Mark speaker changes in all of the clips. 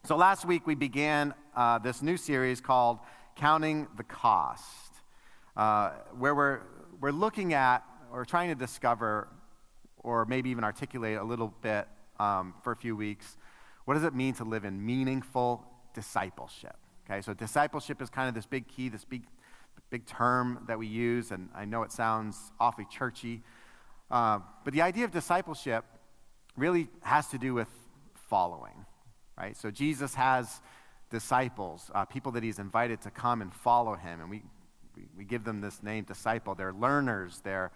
Speaker 1: So last week we began this new series called Counting the Cost, where we're looking at or trying to discover or maybe even articulate a little bit for a few weeks, what does it mean to live in meaningful discipleship? Okay, so discipleship is kind of this big key, this big term that we use, and I know it sounds awfully churchy, but the idea of discipleship really has to do with following. Right? So Jesus has disciples, people that he's invited to come and follow him, and we give them this name, disciple. They're learners. They're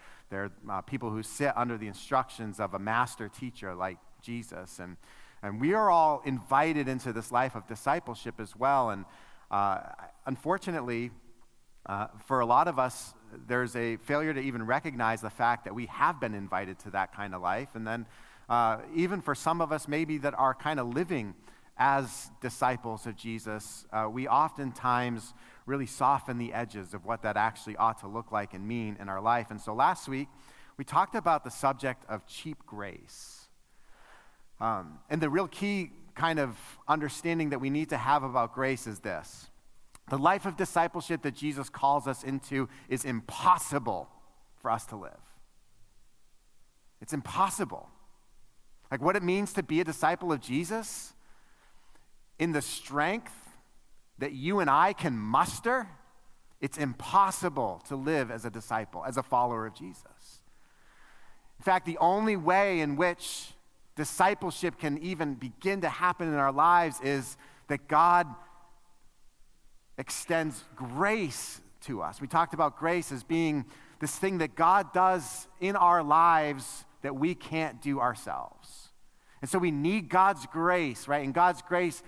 Speaker 1: people who sit under the instructions of a master teacher like Jesus, and we are all invited into this life of discipleship as well. And unfortunately, for a lot of us, there's a failure to even recognize the fact that we have been invited to that kind of life, and then even for some of us maybe that are kind of living as disciples of Jesus, we oftentimes really soften the edges of what that actually ought to look like and mean in our life. And so last week, we talked about the subject of cheap grace. And the real key kind of understanding that we need to have about grace is this. The life of discipleship that Jesus calls us into is impossible for us to live. It's impossible. Like what it means to be a disciple of Jesus, in the strength that you and I can muster, it's impossible to live as a disciple, as a follower of Jesus. In fact, the only way in which discipleship can even begin to happen in our lives is that God extends grace to us. We talked about grace as being this thing that God does in our lives that we can't do ourselves. And so we need God's grace, right? And God's grace,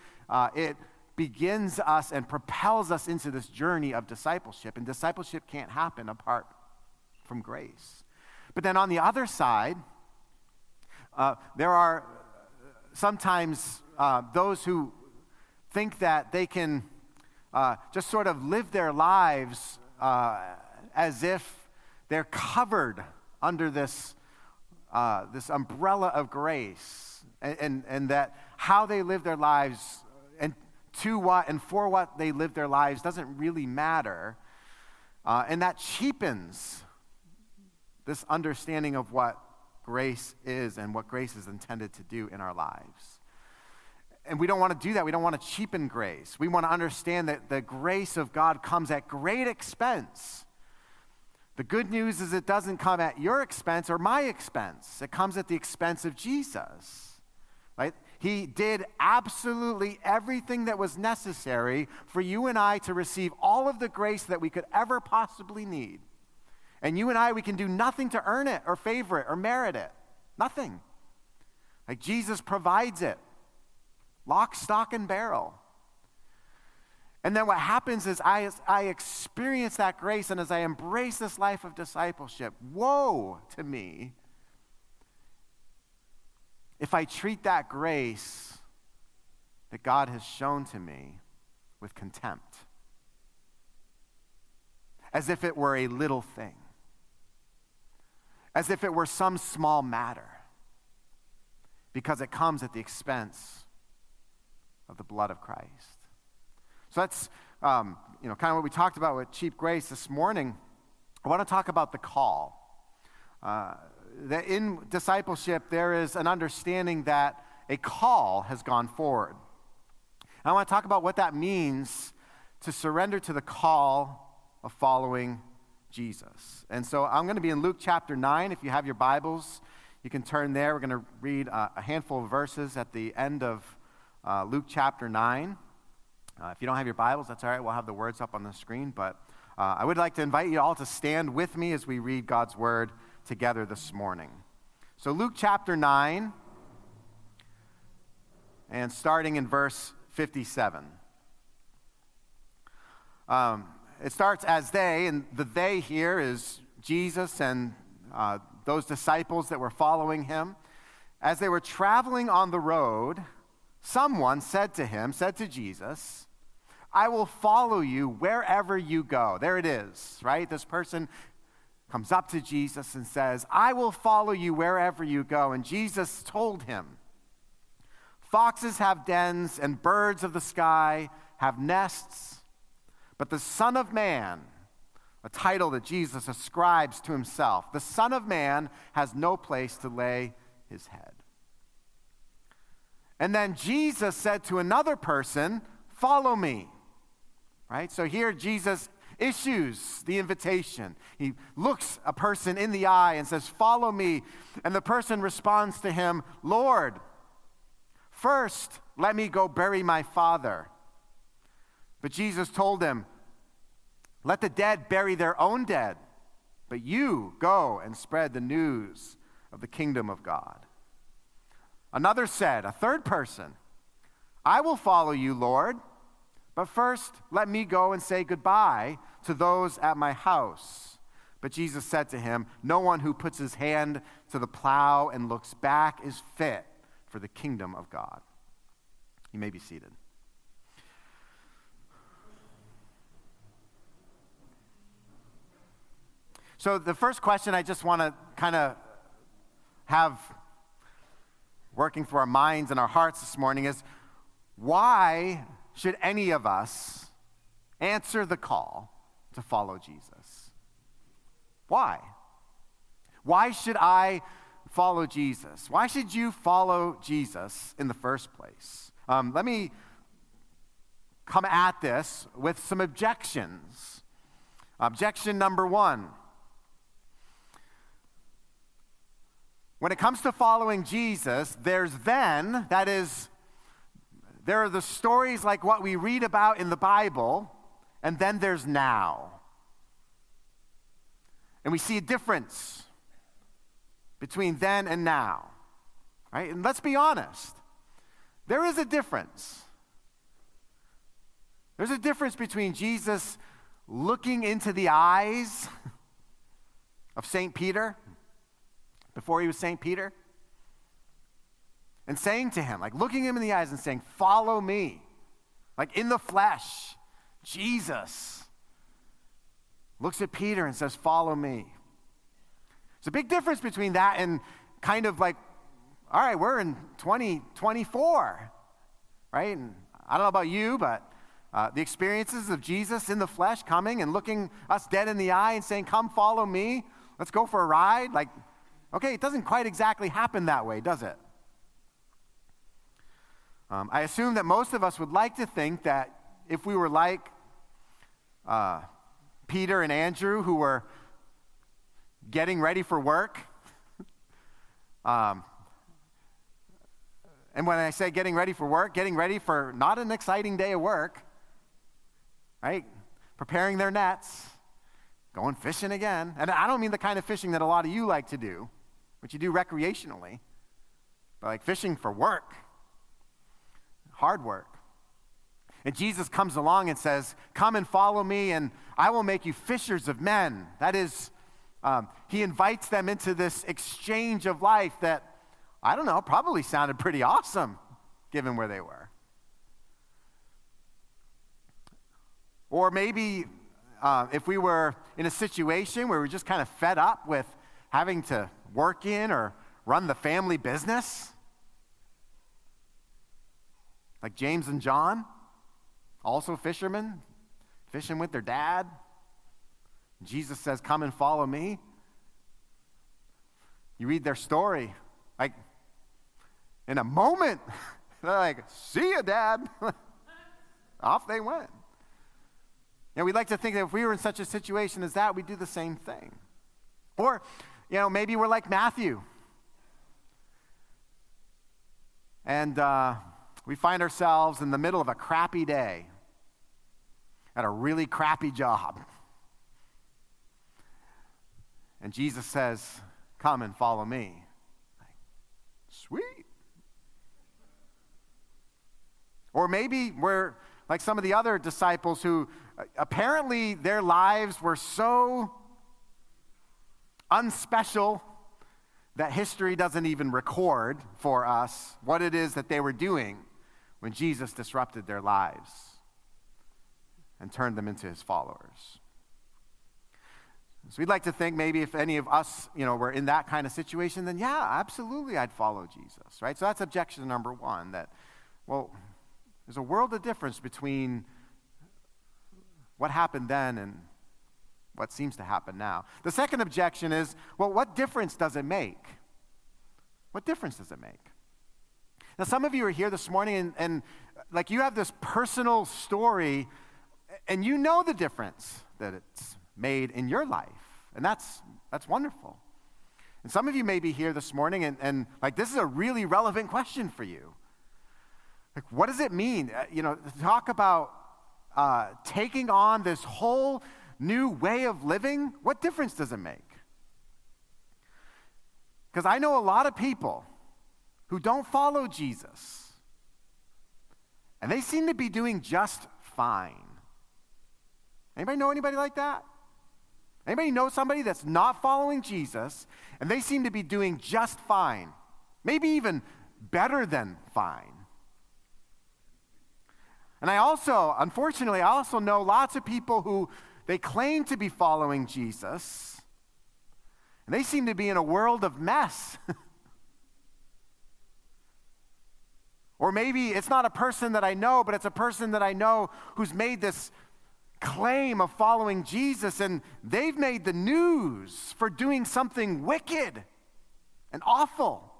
Speaker 1: it begins us and propels us into this journey of discipleship. And discipleship can't happen apart from grace. But then on the other side, there are sometimes those who think that they can just sort of live their lives as if they're covered under this umbrella of grace. And that how they live their lives and to what and for what they live their lives doesn't really matter. And that cheapens this understanding of what grace is and what grace is intended to do in our lives. And we don't want to do that. We don't want to cheapen grace. We want to understand that the grace of God comes at great expense. The good news is it doesn't come at your expense or my expense. It comes at the expense of Jesus. Right? He did absolutely everything that was necessary for you and I to receive all of the grace that we could ever possibly need. And you and I, we can do nothing to earn it or favor it or merit it. Nothing. Like Jesus provides it. Lock, stock, and barrel. And then what happens is I experience that grace, and as I embrace this life of discipleship, woe to me if I treat that grace that God has shown to me with contempt, as if it were a little thing, as if it were some small matter, because it comes at the expense of the blood of Christ. So that's kind of what we talked about with cheap grace this morning. I want to talk about the call. That in discipleship, there is an understanding that a call has gone forward. And I want to talk about what that means to surrender to the call of following Jesus. And so I'm going to be in Luke chapter 9. If you have your Bibles, you can turn there. We're going to read a handful of verses at the end of Luke chapter 9. If you don't have your Bibles, that's all right. We'll have the words up on the screen. But I would like to invite you all to stand with me as we read God's word together this morning. So Luke chapter 9, and starting in verse 57. It starts as they, and the they here is Jesus and those disciples that were following him. As they were traveling on the road, someone said to Jesus, I will follow you wherever you go. There it is, right? This person comes up to Jesus and says, I will follow you wherever you go. And Jesus told him, Foxes have dens, and birds of the sky have nests, but the Son of Man," a title that Jesus ascribes to himself, "the Son of Man has no place to lay his head." And then Jesus said to another person, "Follow me." Right? So here Jesus issues the invitation. He looks a person in the eye and says, "Follow me." And the person responds to him, "Lord, first let me go bury my father." But Jesus told him, "Let the dead bury their own dead, but you go and spread the news of the kingdom of God." Another said, a third person, "I will follow you, Lord, but first let me go and say goodbye to those at my house." But Jesus said to him, "No one who puts his hand to the plow and looks back is fit for the kingdom of God." You may be seated. So the first question I just want to kind of have working through our minds and our hearts this morning is, why should any of us answer the call to follow Jesus? Why? Why should I follow Jesus? Why should you follow Jesus in the first place? Let me come at this with some objections. Objection number one. When it comes to following Jesus, there are the stories like what we read about in the Bible, and then there's now. And we see a difference between then and now, right? And let's be honest, there is a difference. There's a difference between Jesus looking into the eyes of St. Peter before he was St. Peter, and saying to him, like looking him in the eyes and saying, "Follow me." Like in the flesh, Jesus looks at Peter and says, "Follow me." There's a big difference between that and kind of like, all right, we're in 2024, right? And I don't know about you, but the experiences of Jesus in the flesh coming and looking us dead in the eye and saying, "Come follow me, let's go for a ride." Like, okay, it doesn't quite exactly happen that way, does it? I assume that most of us would like to think that if we were like Peter and Andrew, who were getting ready for work, and when I say getting ready for work, getting ready for not an exciting day of work, right? Preparing their nets, going fishing again. And I don't mean the kind of fishing that a lot of you like to do, which you do recreationally, but like fishing for work, hard work. And Jesus comes along and says, "Come and follow me, and I will make you fishers of men." That is, he invites them into this exchange of life that, I don't know, probably sounded pretty awesome given where they were. Or maybe if we were in a situation where we're just kind of fed up with having to work in or run the family business, like James and John, also fishermen, fishing with their dad. Jesus says, "Come and follow me." You read their story, like in a moment, they're like, "See ya, Dad." Off they went. And we'd like to think that if we were in such a situation as that, we'd do the same thing. Or, maybe we're like Matthew. And we find ourselves in the middle of a crappy day at a really crappy job. And Jesus says, "Come and follow me." Sweet. Or maybe we're like some of the other disciples who apparently their lives were so unspecial that history doesn't even record for us what it is that they were doing when Jesus disrupted their lives and turned them into his followers. So we'd like to think maybe if any of us, were in that kind of situation, then yeah, absolutely I'd follow Jesus, right? So that's objection number one, that Well, there's a world of difference between what happened then and what seems to happen now. The second objection is, well, what difference does it make? What difference does it make? Now, some of you are here this morning and like you have this personal story and you know the difference that it's made in your life. And that's wonderful. And some of you may be here this morning and like this is a really relevant question for you. Like, what does it mean? To talk about taking on this whole new way of living. What difference does it make? Because I know a lot of people who don't follow Jesus, and they seem to be doing just fine. Anybody know anybody like that? Anybody know somebody that's not following Jesus, and they seem to be doing just fine, maybe even better than fine? And unfortunately, I also know lots of people who they claim to be following Jesus, and they seem to be in a world of mess. Or maybe it's not a person that I know, but it's a person that I know who's made this claim of following Jesus, and they've made the news for doing something wicked and awful.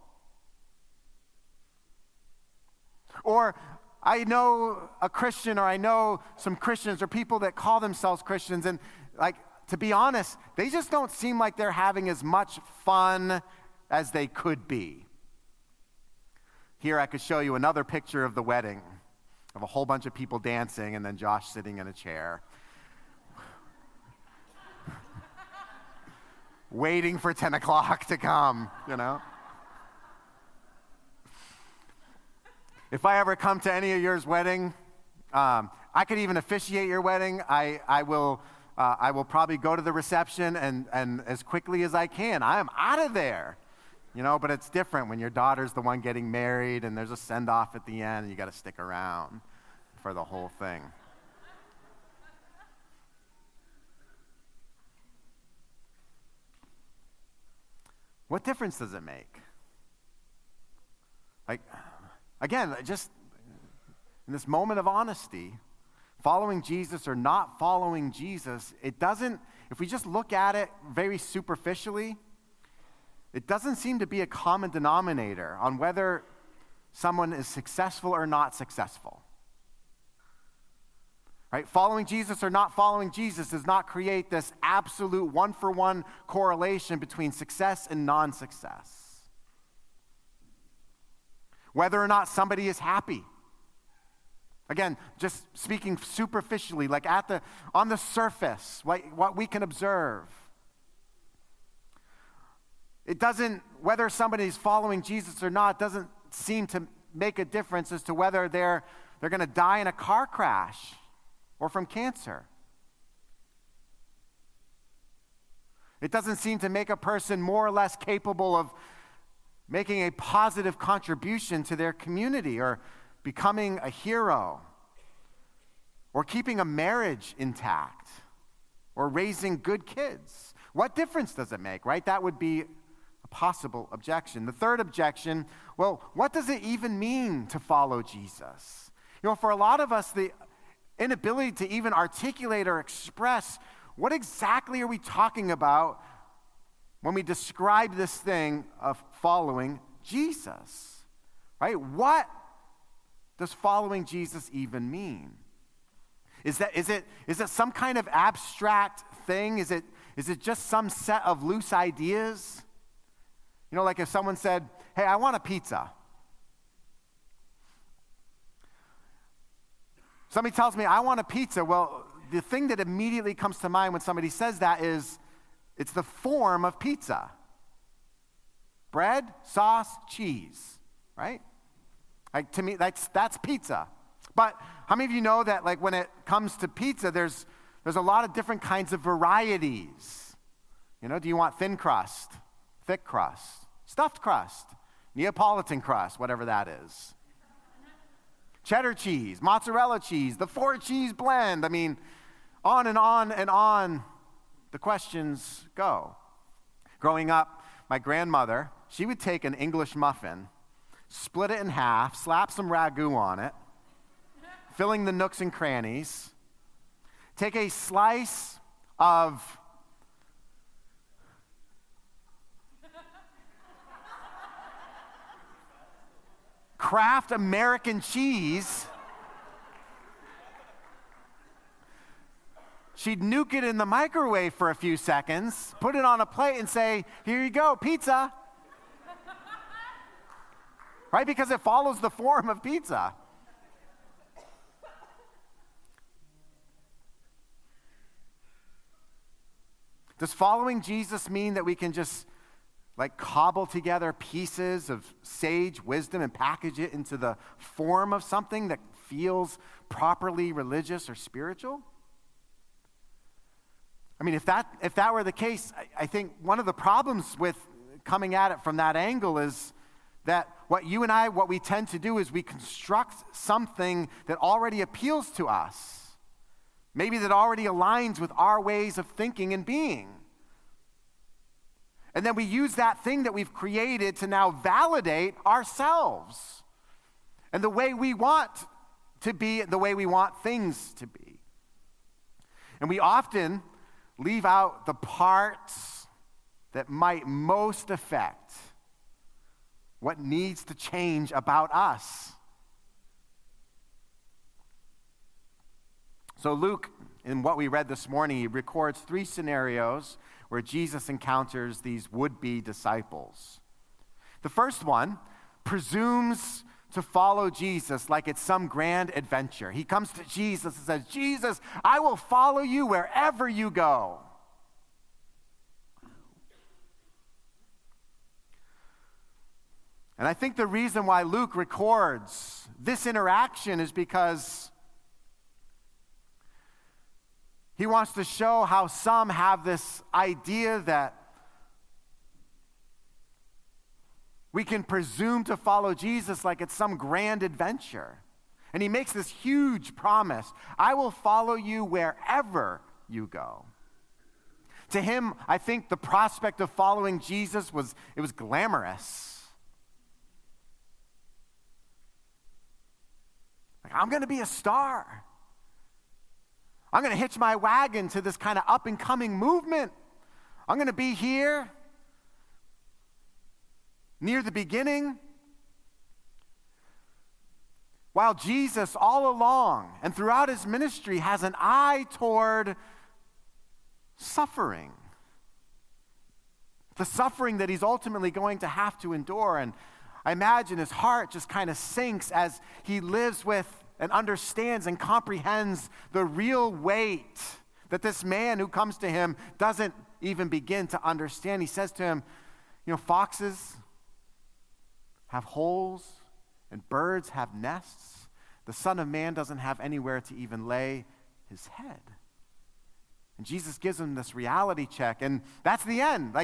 Speaker 1: Or I know a Christian, or I know some Christians or people that call themselves Christians, and like, to be honest, they just don't seem like they're having as much fun as they could be. Here I could show you another picture of the wedding, of a whole bunch of people dancing and then Josh sitting in a chair, waiting for 10 o'clock to come, If I ever come to any of yours wedding, I could even officiate your wedding. I will probably go to the reception and as quickly as I can. I am out of there. But it's different when your daughter's the one getting married and there's a send-off at the end and you got to stick around for the whole thing. What difference does it make? Like, again, just in this moment of honesty, following Jesus or not following Jesus, if we just look at it very superficially, it doesn't seem to be a common denominator on whether someone is successful or not successful. Right? Following Jesus or not following Jesus does not create this absolute one-for-one correlation between success and non-success. Whether or not somebody is happy. Again, just speaking superficially, like on the surface, what we can observe. Whether somebody's following Jesus or not doesn't seem to make a difference as to whether they're going to die in a car crash or from cancer. It doesn't seem to make a person more or less capable of making a positive contribution to their community or becoming a hero or keeping a marriage intact or raising good kids. What difference does it make, right? That would be a possible objection. The third objection, well, what does it even mean to follow Jesus? For a lot of us, the inability to even articulate or express what exactly are we talking about when we describe this thing of following Jesus, right? What does following Jesus even mean? Is it some kind of abstract thing? Is it just some set of loose ideas? Like if someone said, hey, I want a pizza. Somebody tells me, I want a pizza. Well, the thing that immediately comes to mind when somebody says that is, it's the form of pizza. Bread, sauce, cheese, right? Like to me, that's pizza. But how many of you know that like when it comes to pizza, there's a lot of different kinds of varieties. Do you want thin crust, thick crust, stuffed crust, Neapolitan crust, whatever that is? Cheddar cheese, mozzarella cheese, the 4-cheese blend. I mean, on and on the questions go. Growing up, my grandmother, she would take an English muffin, split it in half, slap some ragu on it, filling the nooks and crannies. Take a slice of Kraft American cheese. She'd nuke it in the microwave for a few seconds, put it on a plate and say, here you go, pizza. Right? Because it follows the form of pizza. Does following Jesus mean that we can just cobble together pieces of sage wisdom and package it into the form of something that feels properly religious or spiritual? I mean, if that were the case, I think one of the problems with coming at it from that angle is that what we tend to do is we construct something that already appeals to us, maybe that already aligns with our ways of thinking and being. And then we use that thing that we've created to now validate ourselves and the way we want to be, the way we want things to be. And we often leave out the parts that might most affect what needs to change about us. So Luke, in what we read this morning, he records 3 scenarios where Jesus encounters these would-be disciples. The first one presumes to follow Jesus like it's some grand adventure. He comes to Jesus and says, Jesus, I will follow you wherever you go. And I think the reason why Luke records this interaction is because he wants to show how some have this idea that we can presume to follow Jesus like it's some grand adventure. And he makes this huge promise. I will follow you wherever you go. To him, I think the prospect of following Jesus was glamorous. I'm going to be a star. I'm going to hitch my wagon to this kind of up-and-coming movement. I'm going to be here near the beginning. While Jesus all along and throughout his ministry has an eye toward suffering. The suffering that he's ultimately going to have to endure. And I imagine his heart just kind of sinks as he lives with and understands and comprehends the real weight that this man who comes to him doesn't even begin to understand. He says to him, foxes have holes and birds have nests. The Son of Man doesn't have anywhere to even lay his head. And Jesus gives him this reality check, and that's the end.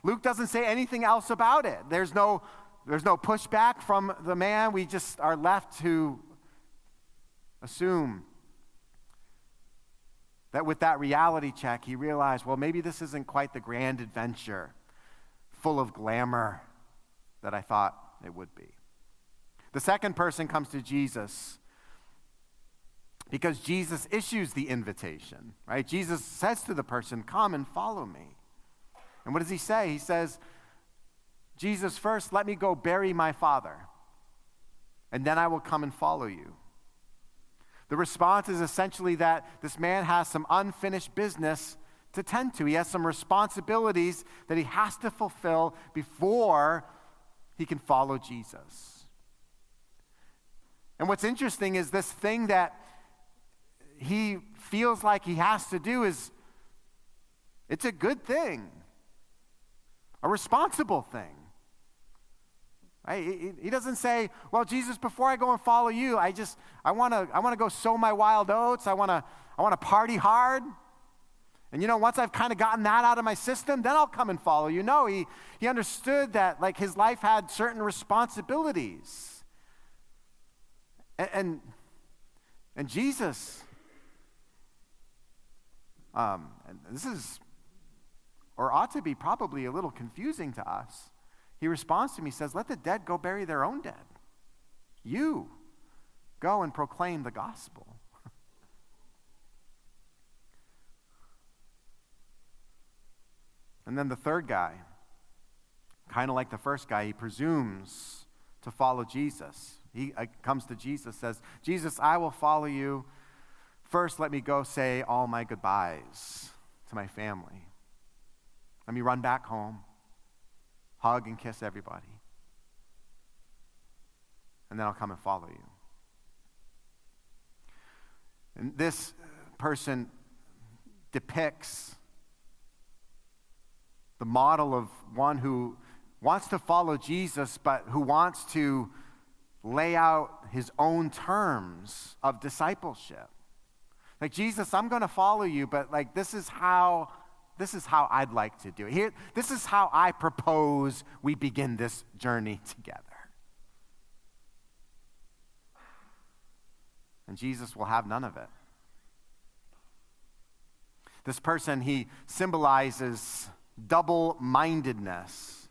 Speaker 1: Luke doesn't say anything else about it. There's no pushback from the man. We just are left to assume that with that reality check, he realized, well, maybe this isn't quite the grand adventure full of glamour that I thought it would be. The second person comes to Jesus because Jesus issues the invitation, right? Jesus says to the person, come and follow me. And what does he say? He says, Jesus, first, let me go bury my father, and then I will come and follow you. The response is essentially that this man has some unfinished business to tend to. He has some responsibilities that he has to fulfill before he can follow Jesus. And what's interesting is this thing that he feels like he has to do it's a good thing, a responsible thing. Right? He doesn't say, well, Jesus, before I go and follow you, I want to go sow my wild oats. I want to party hard. And once I've kind of gotten that out of my system, then I'll come and follow you. No, he understood that his life had certain responsibilities. And Jesus, and this is, or ought to be probably a little confusing to us. he responds to me, he says, let the dead go bury their own dead. You go and proclaim the gospel. And then the third guy, kind of like the first guy, he presumes to follow Jesus. He comes to Jesus, says, Jesus, I will follow you. First, let me go say all my goodbyes to my family. Let me run back home, hug and kiss everybody. And then I'll come and follow you. And this person depicts the model of one who wants to follow Jesus, but who wants to lay out his own terms of discipleship. Like, Jesus, I'm going to follow you, but like this is how I'd like to do it. This is how I propose we begin this journey together. And Jesus will have none of it. This person, he symbolizes double-mindedness.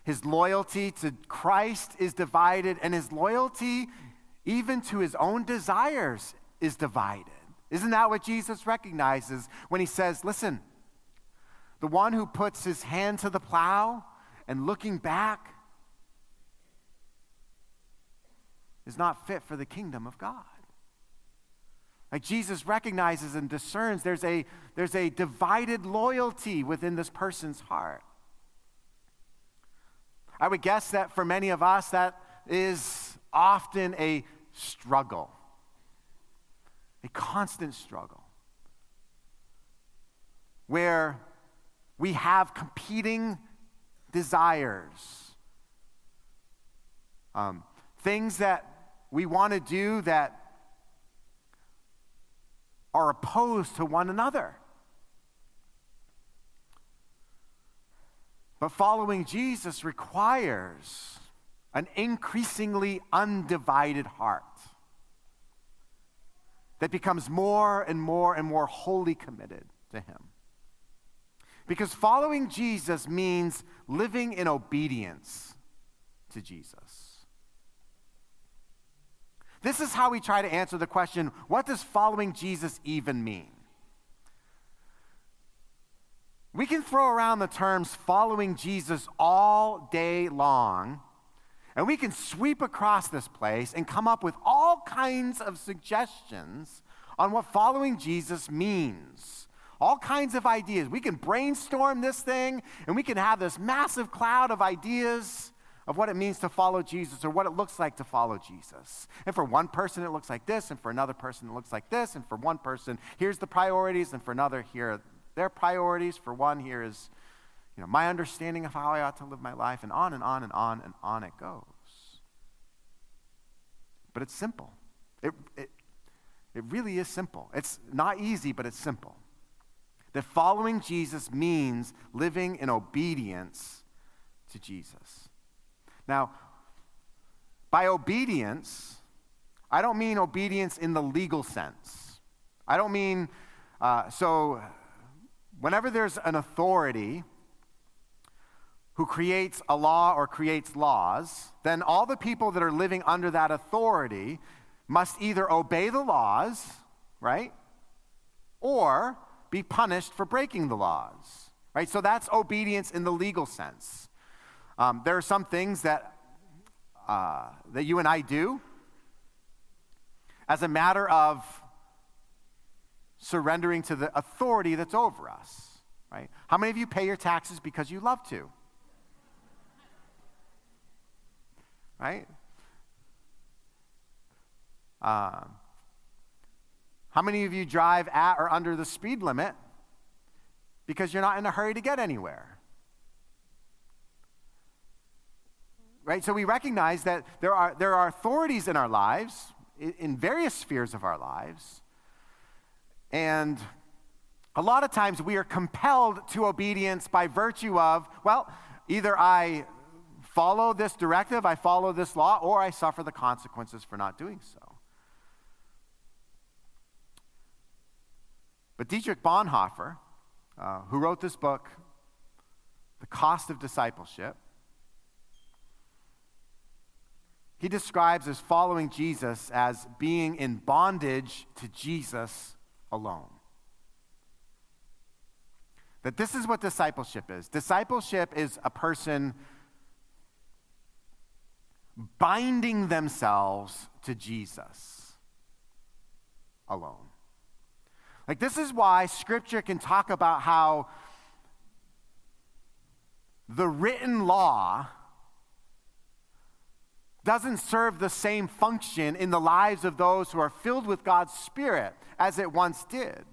Speaker 1: His loyalty to Christ is divided, and his loyalty even to his own desires is divided. Isn't that what Jesus recognizes when he says, listen, the one who puts his hand to the plow and looking back is not fit for the kingdom of God. Like, Jesus recognizes and discerns there's a divided loyalty within this person's heart. I would guess that for many of us, that is often a struggle, a constant struggle, where we have competing desires, things that we want to do that are opposed to one another. But following Jesus requires an increasingly undivided heart that becomes more and more and more wholly committed to him. Because following Jesus means living in obedience to Jesus. This is how we try to answer the question, what does following Jesus even mean? We can throw around the terms following Jesus all day long, and we can sweep across this place and come up with all kinds of suggestions on what following Jesus means. All kinds of ideas. We can brainstorm this thing, and we can have this massive cloud of ideas of what it means to follow Jesus, or what it looks like to follow Jesus. And for one person, it looks like this, and for another person, it looks like this, and for one person, here's the priorities, and for another, here are their priorities. For one, here is, my understanding of how I ought to live my life, and on and on and on and on it goes. But it's simple. It really is simple. It's not easy, but it's simple. That following Jesus means living in obedience to Jesus. Now, by obedience, I don't mean obedience in the legal sense. I don't mean, so whenever there's an authority who creates a law or creates laws, then all the people that are living under that authority must either obey the laws, right, or be punished for breaking the laws, right? So that's obedience in the legal sense. There are some things that you and I do as a matter of surrendering to the authority that's over us, right? How many of you pay your taxes because you love to? Right? How many of you drive at or under the speed limit because you're not in a hurry to get anywhere? Right? So we recognize that there are authorities in our lives, in various spheres of our lives, and a lot of times we are compelled to obedience by virtue of, well, either I follow this directive, I follow this law, or I suffer the consequences for not doing so. But Dietrich Bonhoeffer, who wrote this book, The Cost of Discipleship, he describes as following Jesus as being in bondage to Jesus alone. That this is what discipleship is. Discipleship is a person binding themselves to Jesus alone. Like, this is why Scripture can talk about how the written law doesn't serve the same function in the lives of those who are filled with God's Spirit as it once did.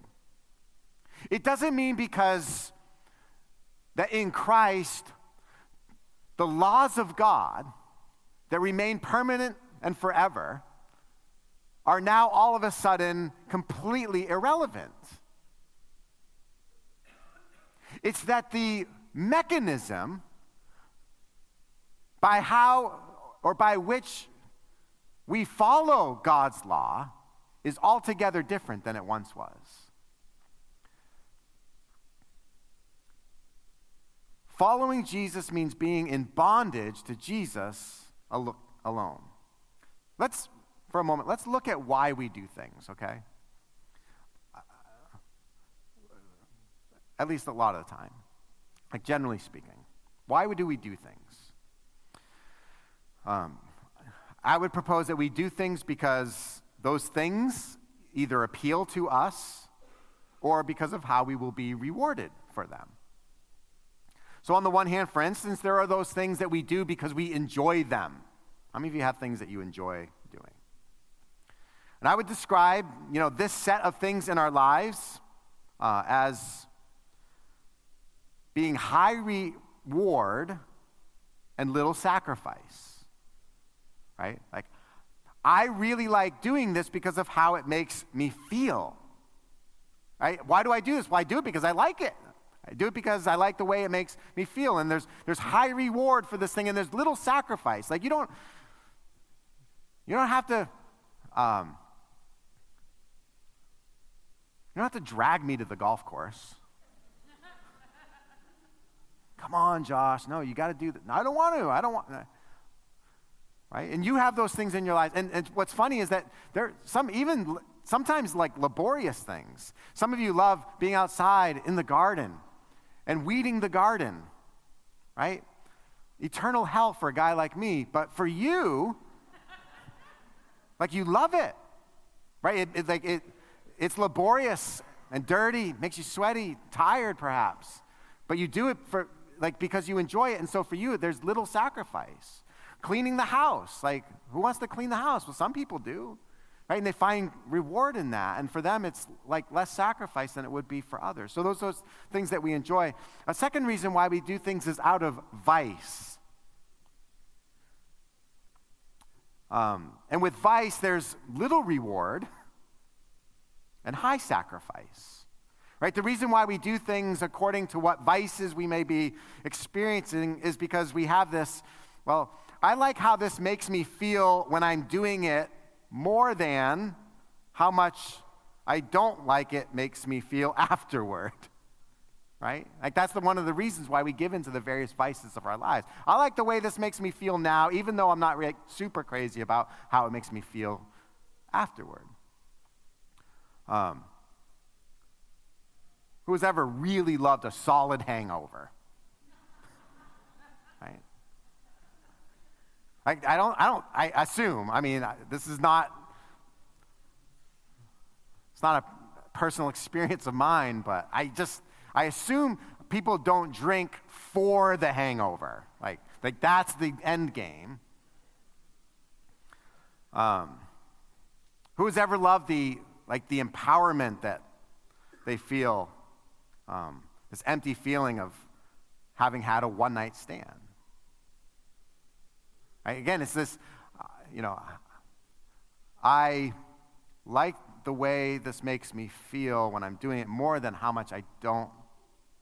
Speaker 1: It doesn't mean because that in Christ, the laws of God that remain permanent and forever are now all of a sudden completely irrelevant. It's that the mechanism by how or by which we follow God's law is altogether different than it once was. Following Jesus means being in bondage to Jesus alone. For a moment, let's look at why we do things, okay? At least a lot of the time, like generally speaking. Why do we do things? I would propose that we do things because those things either appeal to us or because of how we will be rewarded for them. So on the one hand, for instance, there are those things that we do because we enjoy them. How many of you have things that you enjoy doing? And I would describe, this set of things in our lives as being high reward and little sacrifice, right? Like, I really like doing this because of how it makes me feel, right? Why do I do this? Well, I do it because I like it. I do it because I like the way it makes me feel, and there's high reward for this thing, and there's little sacrifice. Like, you don't have to drag me to the golf course. Come on, Josh. No, you got to do that. No, I don't want to. Right? And you have those things in your life. And what's funny is that there are sometimes like laborious things. Some of you love being outside in the garden and weeding the garden, right? Eternal hell for a guy like me, but for you, like, you love it, right? It's laborious and dirty, makes you sweaty, tired perhaps, but you do it because you enjoy it, and so for you, there's little sacrifice. Cleaning the house, like, who wants to clean the house? Well, some people do, right? And they find reward in that, and for them, it's like less sacrifice than it would be for others. So those things that we enjoy. A second reason why we do things is out of vice. And with vice, there's little reward and high sacrifice, right? The reason why we do things according to what vices we may be experiencing is because we have this, well, I like how this makes me feel when I'm doing it more than how much I don't like it makes me feel afterward, right? Like, that's one of the reasons why we give into the various vices of our lives. I like the way this makes me feel now, even though I'm not really super crazy about how it makes me feel afterward. Who's ever really loved a solid hangover? Right? I assume, this is not, it's not a personal experience of mine, but I assume people don't drink for the hangover. Like that's the end game. Who's ever loved the empowerment that they feel, this empty feeling of having had a one-night stand? Right? Again, it's this, I like the way this makes me feel when I'm doing it more than how much I don't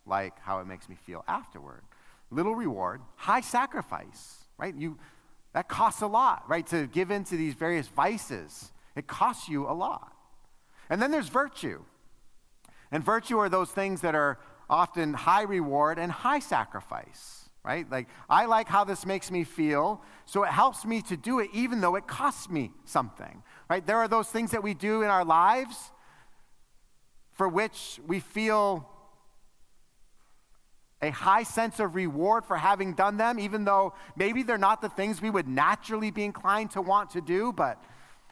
Speaker 1: like how it makes me feel afterward. Little reward, high sacrifice, right? That costs a lot, right? To give into these various vices, it costs you a lot. And then there's virtue. And virtue are those things that are often high reward and high sacrifice. right? Like, I like how this makes me feel, so it helps me to do it even though it costs me something, right? There are those things that we do in our lives for which we feel a high sense of reward for having done them, even though maybe they're not the things we would naturally be inclined to want to do, but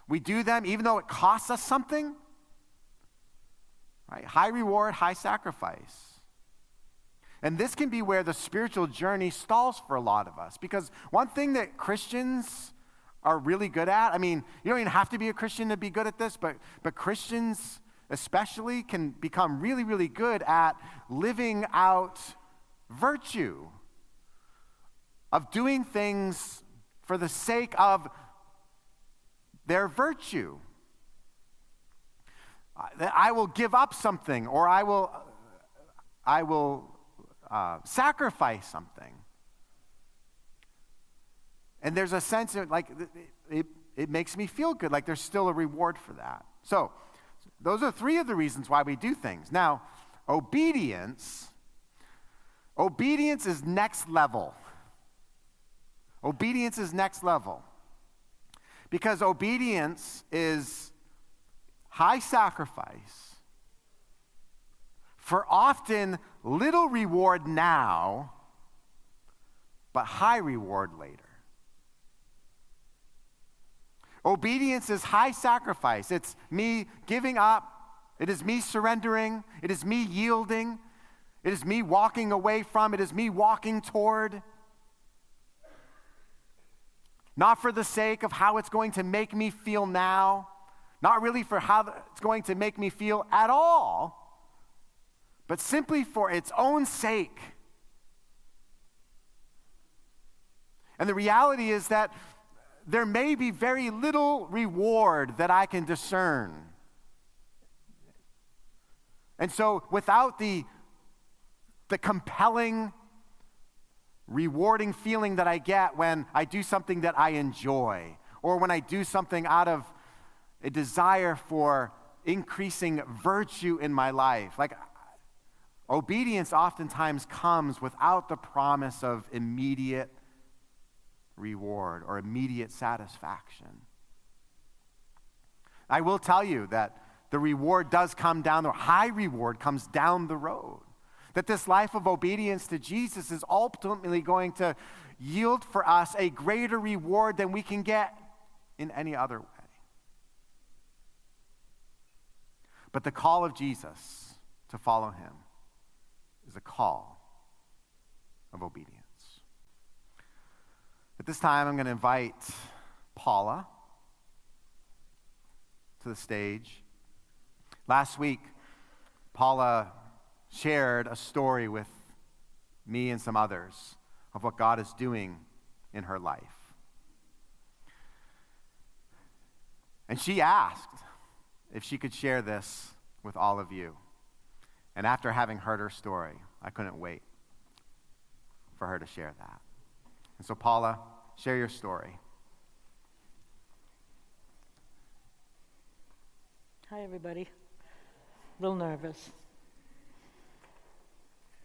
Speaker 1: we do them even though it costs us something, right? High reward, high sacrifice. And this can be where the spiritual journey stalls for a lot of us. Because one thing that Christians are really good at, I mean, you don't even have to be a Christian to be good at this, but Christians especially can become really, really good at living out virtue, of doing things for the sake of their virtue. I will give up something, or I will sacrifice something. And there's a sense of like it makes me feel good, like there's still a reward for that. So those are three of the reasons why we do things. Now, obedience is next level. Obedience is next level. Because obedience is high sacrifice for often little reward now, but high reward later. Obedience is high sacrifice. It's me giving up. It is me surrendering. It is me yielding. It is me walking away from. It is me walking toward. Not for the sake of how it's going to make me feel now. Not really for how it's going to make me feel at all, but simply for its own sake. And the reality is that there may be very little reward that I can discern. And so without the compelling, rewarding feeling that I get when I do something that I enjoy, or when I do something out of a desire for increasing virtue in my life. Like, obedience oftentimes comes without the promise of immediate reward or immediate satisfaction. I will tell you that the reward does come down, the high reward comes down the road. That this life of obedience to Jesus is ultimately going to yield for us a greater reward than we can get in any other way. But the call of Jesus to follow him is a call of obedience. At this time, I'm going to invite Paula to the stage. Last week, Paula shared a story with me and some others of what God is doing in her life. And she asked if she could share this with all of you. And after having heard her story, I couldn't wait for her to share that. And so, Paula, share your story.
Speaker 2: Hi, everybody. A little nervous,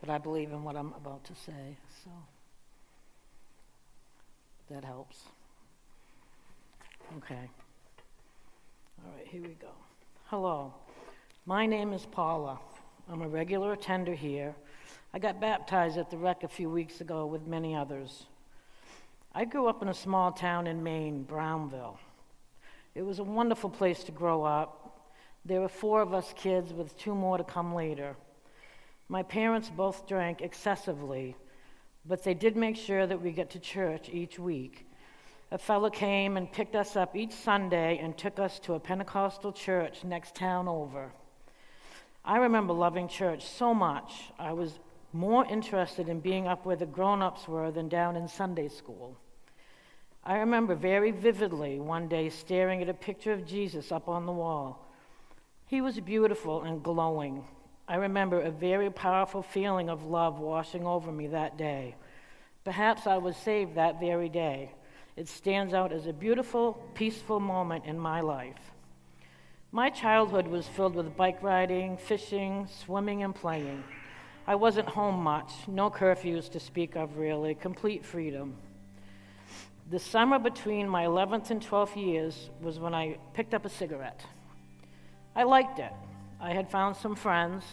Speaker 2: but I believe in what I'm about to say, so that helps. Okay. All right, here we go. Hello. My name is Paula. I'm a regular attender here. I got baptized at the Rec a few weeks ago with many others. I grew up in a small town in Maine, Brownville. It was a wonderful place to grow up. There were 4 of us kids with 2 more to come later. My parents both drank excessively, but they did make sure that we get to church each week. A fellow came and picked us up each Sunday and took us to a Pentecostal church next town over. I remember loving church so much. I was more interested in being up where the grown-ups were than down in Sunday school. I remember very vividly one day staring at a picture of Jesus up on the wall. He was beautiful and glowing. I remember a very powerful feeling of love washing over me that day. Perhaps I was saved that very day. It stands out as a beautiful, peaceful moment in my life. My childhood was filled with bike riding, fishing, swimming, and playing. I wasn't home much, no curfews to speak of really, complete freedom. The summer between my 11th and 12th years was when I picked up a cigarette. I liked it. I had found some friends.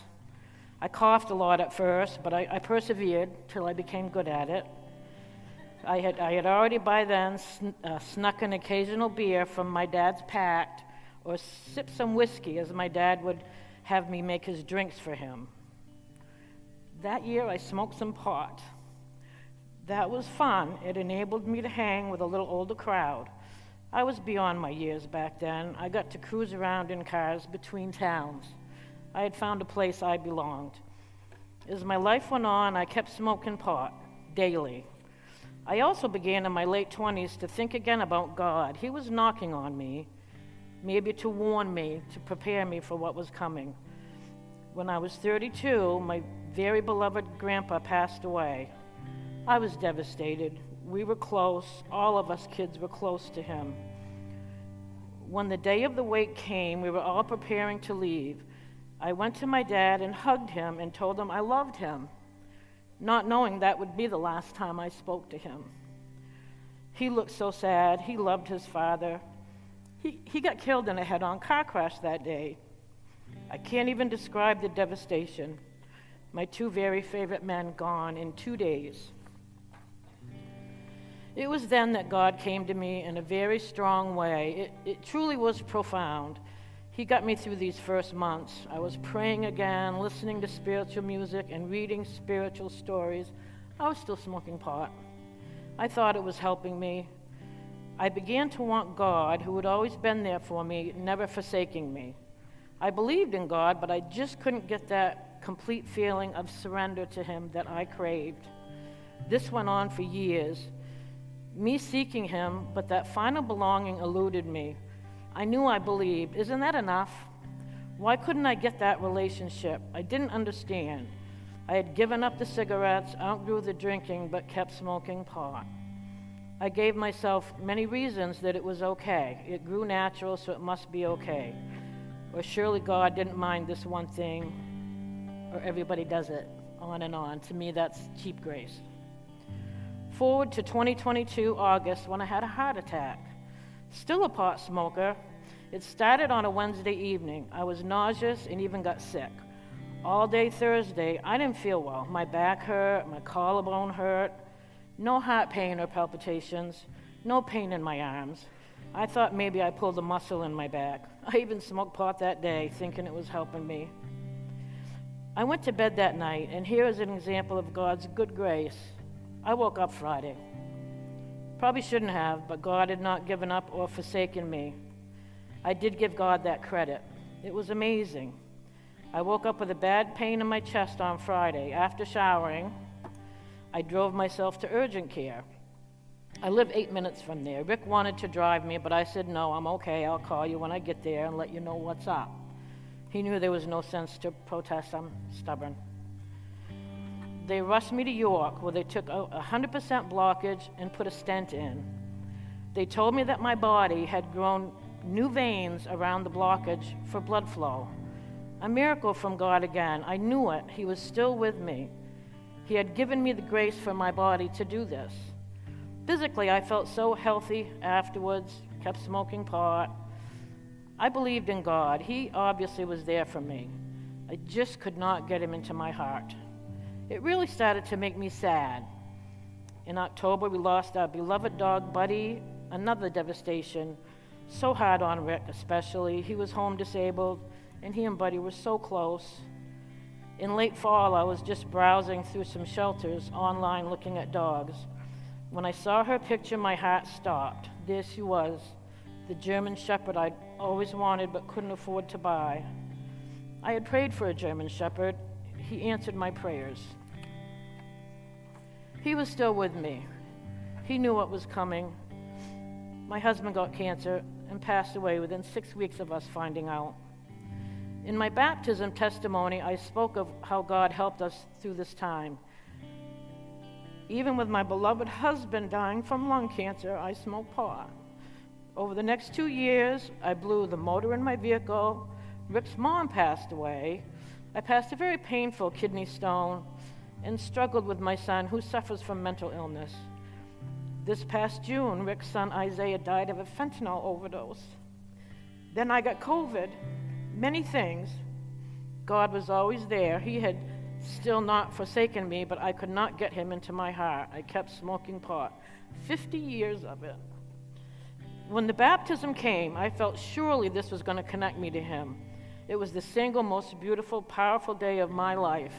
Speaker 2: I coughed a lot at first, but I persevered till I became good at it. I had already by then snuck an occasional beer from my dad's pack or sipped some whiskey as my dad would have me make his drinks for him. That year I smoked some pot. That was fun. It enabled me to hang with a little older crowd. I was beyond my years back then. I got to cruise around in cars between towns. I had found a place I belonged. As my life went on, I kept smoking pot daily. I also began in my late 20s to think again about God. He was knocking on me, maybe to warn me, to prepare me for what was coming. When I was 32, my very beloved grandpa passed away. I was devastated. We were close. All of us kids were close to him. When the day of the wake came, we were all preparing to leave. I went to my dad and hugged him and told him I loved him, not knowing that would be the last time I spoke to him. He looked so sad. He loved his father. He got killed in a head-on car crash that day. I can't even describe the devastation. My two very favorite men gone in 2 days. It was then that God came to me in a very strong way. It truly was profound. He got me through these first months. I was praying again, listening to spiritual music, and reading spiritual stories. I was still smoking pot. I thought it was helping me. I began to want God, who had always been there for me, never forsaking me. I believed in God, but I just couldn't get that complete feeling of surrender to Him that I craved. This went on for years. Me seeking Him, but that final belonging eluded me. I knew I believed. Isn't that enough? Why couldn't I get that relationship? I didn't understand. I had given up the cigarettes, outgrew the drinking, but kept smoking pot. I gave myself many reasons that it was okay. It grew natural, so it must be okay. Or surely God didn't mind this one thing, or everybody does it, on and on. To me, that's cheap grace. Forward to 2022, August, when I had a heart attack. Still a pot smoker. It started on a Wednesday evening. I was nauseous and even got sick. All day Thursday, I didn't feel well. My back hurt, my collarbone hurt. No heart pain or palpitations. No pain in my arms. I thought maybe I pulled a muscle in my back. I even smoked pot that day, thinking it was helping me. I went to bed that night, and here is an example of God's good grace. I woke up Friday. Probably shouldn't have, but God had not given up or forsaken me. I did give God that credit. It was amazing. I woke up with a bad pain in my chest on Friday. After showering, I drove myself to urgent care. I live 8 minutes from there. Rick wanted to drive me, but I said, no, I'm okay. I'll call you when I get there and let you know what's up. He knew there was no sense to protest. I'm stubborn. They rushed me to York, where they took a 100% blockage and put a stent in. They told me that my body had grown new veins around the blockage for blood flow. A miracle from God again. I knew it. He was still with me. He had given me the grace for my body to do this. Physically, I felt so healthy afterwards, kept smoking pot. I believed in God. He obviously was there for me. I just could not get Him into my heart. It really started to make me sad. In October, we lost our beloved dog, Buddy. Another devastation. So hard on Rick, especially. He was home disabled, and he and Buddy were so close. In late fall, I was just browsing through some shelters online looking at dogs. When I saw her picture, my heart stopped. There she was, the German Shepherd I'd always wanted but couldn't afford to buy. I had prayed for a German Shepherd. He answered my prayers. He was still with me. He knew what was coming. My husband got cancer and passed away within 6 weeks of us finding out. In my baptism testimony, I spoke of how God helped us through this time. Even with my beloved husband dying from lung cancer, I smoked pot. Over the next 2 years, I blew the motor in my vehicle. Rick's mom passed away. I passed a very painful kidney stone and struggled with my son, who suffers from mental illness. This past June, Rick's son Isaiah died of a fentanyl overdose. Then I got COVID. Many things. God was always there. He had still not forsaken me, but I could not get him into my heart. I kept smoking pot. 50 years of it. When the baptism came, I felt surely this was going to connect me to him. It was the single most beautiful, powerful day of my life.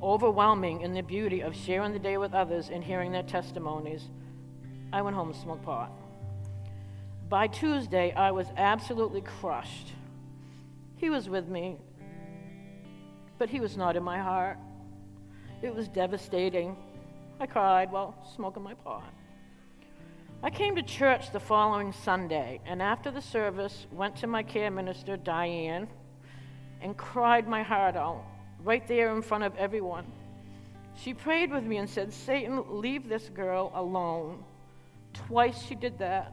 Speaker 2: Overwhelming in the beauty of sharing the day with others and hearing their testimonies. I went home and smoked pot. By Tuesday, I was absolutely crushed. He was with me, but he was not in my heart. It was devastating. I cried while smoking my pot. I came to church the following Sunday, and after the service, went to my care minister, Diane, and cried my heart out, right there in front of everyone. She prayed with me and said, "Satan, leave this girl alone." Twice she did that.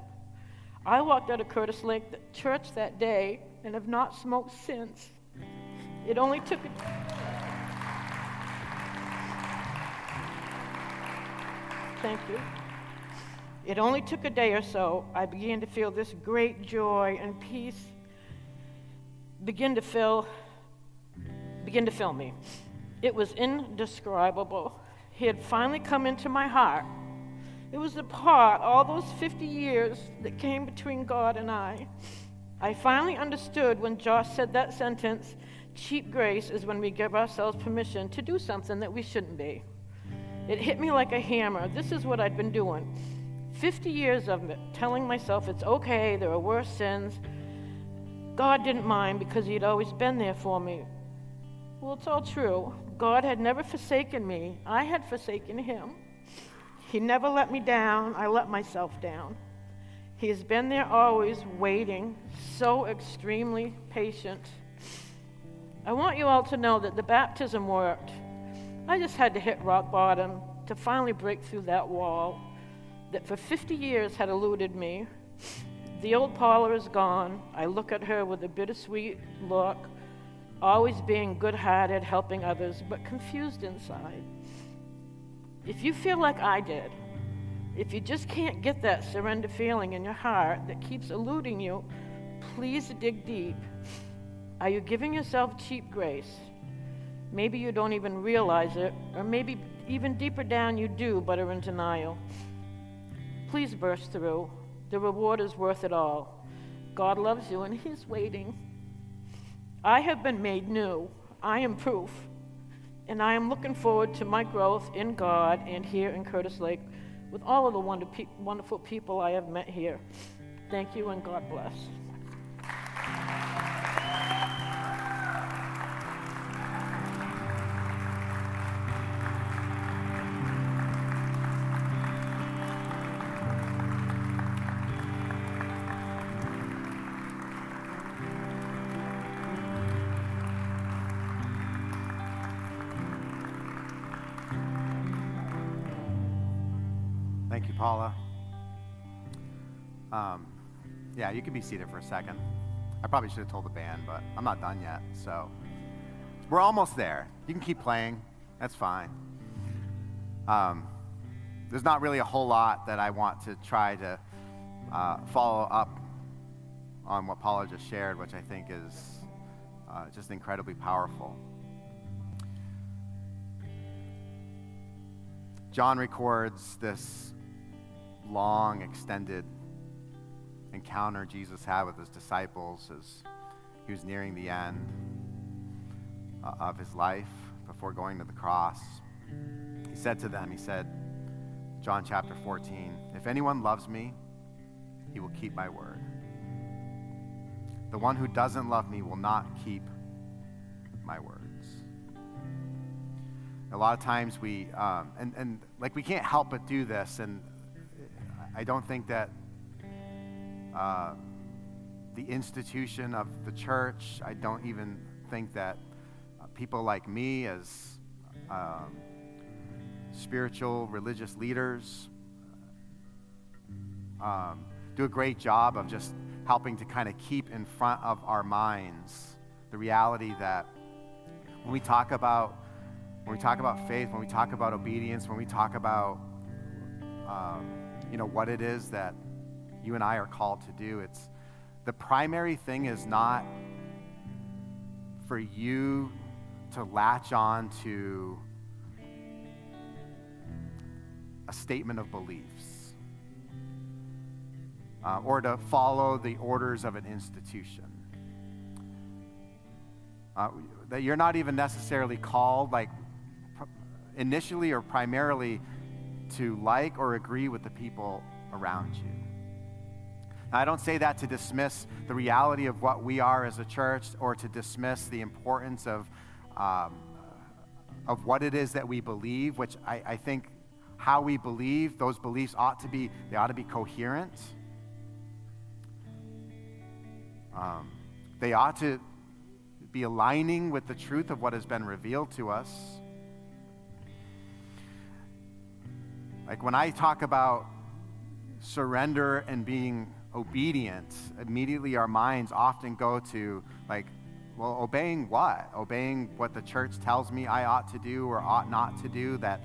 Speaker 2: I walked out of Curtis Lake Church that day and have not smoked since. It only took Thank you. It only took a day or so. I began to feel this great joy and peace begin to fill me. It was indescribable. He had finally come into my heart. It was the part, all those 50 years, that came between God and I. I finally understood when Josh said that sentence, cheap grace is when we give ourselves permission to do something that we shouldn't be. It hit me like a hammer. This is what I'd been doing. 50 years of it, telling myself it's okay, there are worse sins. God didn't mind because he'd always been there for me. Well, it's all true. God had never forsaken me. I had forsaken him. He never let me down. I let myself down. He has been there always, waiting, so extremely patient. I want you all to know that the baptism worked. I just had to hit rock bottom to finally break through that wall that for 50 years had eluded me. The old Paula is gone. I look at her with a bittersweet look, always being good-hearted, helping others, but confused inside. If you feel like I did, if you just can't get that surrender feeling in your heart that keeps eluding you, please dig deep. Are you giving yourself cheap grace? Maybe you don't even realize it, or maybe even deeper down you do, but are in denial. Please burst through. The reward is worth it all. God loves you, and he's waiting. I have been made new. I am proof. And I am looking forward to my growth in God and here in Curtis Lake with all of the wonderful people I have met here. Thank you, and God bless.
Speaker 1: Thank you, Paula. Yeah, you can be seated for a second. I probably should have told the band, but I'm not done yet, so we're almost there. You can keep playing. That's fine. There's not really a whole lot that I want to try to follow up on what Paula just shared, which I think is just incredibly powerful. John records this long, extended encounter Jesus had with his disciples as he was nearing the end of his life before going to the cross. He said to them, John chapter 14, "If anyone loves me, he will keep my word. The one who doesn't love me will not keep my words." A lot of times we can't help but do this, and I don't think that the institution of the church, I don't even think that people like me as spiritual, religious leaders do a great job of just helping to kind of keep in front of our minds the reality that when we talk about faith, when we talk about obedience, when we talk about what it is that you and I are called to do, it's the primary thing is not for you to latch on to a statement of beliefs or to follow the orders of an institution. That you're not even necessarily called, like, initially or primarily to like or agree with the people around you. Now, I don't say that to dismiss the reality of what we are as a church or to dismiss the importance of what it is that we believe, which I think how we believe, those beliefs ought to be coherent. They ought to be aligning with the truth of what has been revealed to us. Like when I talk about surrender and being obedient, immediately our minds often go to like, well, obeying what? Obeying what the church tells me I ought to do or ought not to do, that,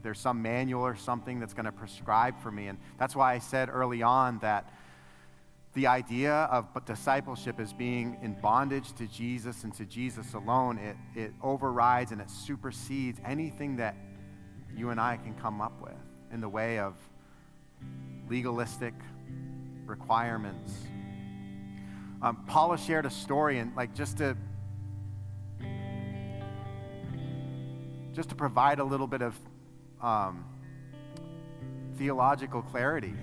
Speaker 1: there's some manual or something that's going to prescribe for me. And that's why I said early on that the idea of discipleship as being in bondage to Jesus and to Jesus alone, it overrides and it supersedes anything that you and I can come up with in the way of legalistic requirements. Paula shared a story, and like just to provide a little bit of theological clarity.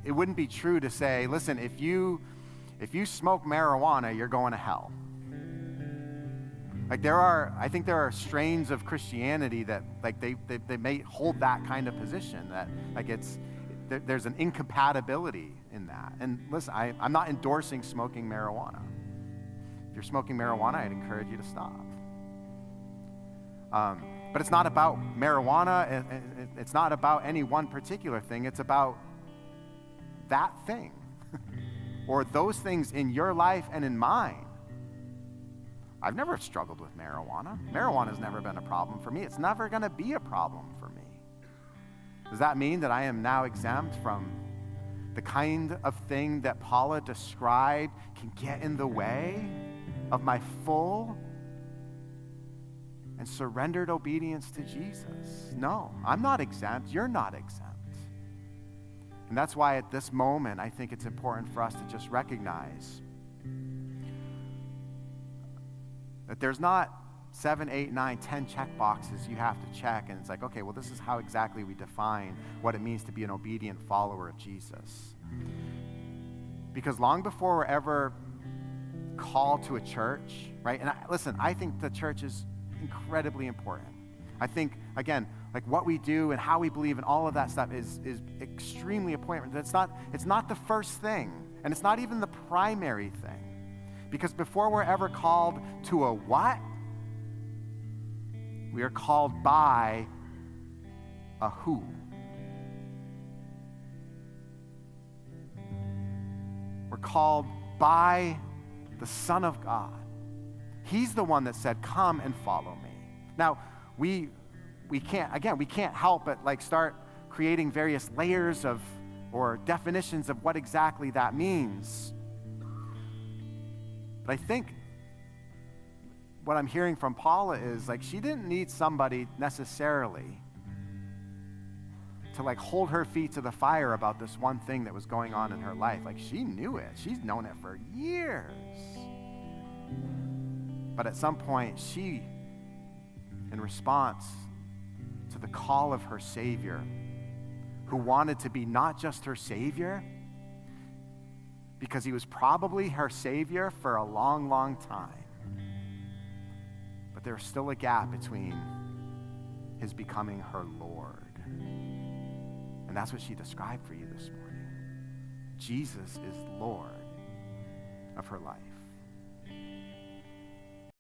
Speaker 1: It wouldn't be true to say, listen, if you smoke marijuana, you're going to hell. Like I think there are strains of Christianity that like they may hold that kind of position, that like there's an incompatibility in that. And listen, I'm not endorsing smoking marijuana. If you're smoking marijuana, I'd encourage you to stop. But it's not about marijuana. It's not about any one particular thing. It's about that thing or those things in your life and in mine. I've never struggled with marijuana. Marijuana has never been a problem for me. It's never going to be a problem for me. Does that mean that I am now exempt from the kind of thing that Paula described can get in the way of my full and surrendered obedience to Jesus? No, I'm not exempt. You're not exempt. And that's why at this moment, I think it's important for us to just recognize that there's not 7, 8, 9, 10 check boxes you have to check, and it's like, okay, well, this is how exactly we define what it means to be an obedient follower of Jesus. Because long before we're ever called to a church, right? And I think the church is incredibly important. I think, again, like what we do and how we believe and all of that stuff is extremely important. It's not the first thing, and it's not even the primary thing. Because before we're ever called to a what, we are called by a who. We're called by the Son of God. He's the one that said, come and follow me. Now, we can't help but like start creating various layers of or definitions of what exactly that means. But I think what I'm hearing from Paula is like she didn't need somebody necessarily to like hold her feet to the fire about this one thing that was going on in her life. Like she knew it. She's known it for years. But at some point, she, in response to the call of her Savior, who wanted to be not just her Savior, because he was probably her Savior for a long, long time, but there's still a gap between his becoming her Lord. And that's what she described for you this morning. Jesus is Lord of her life.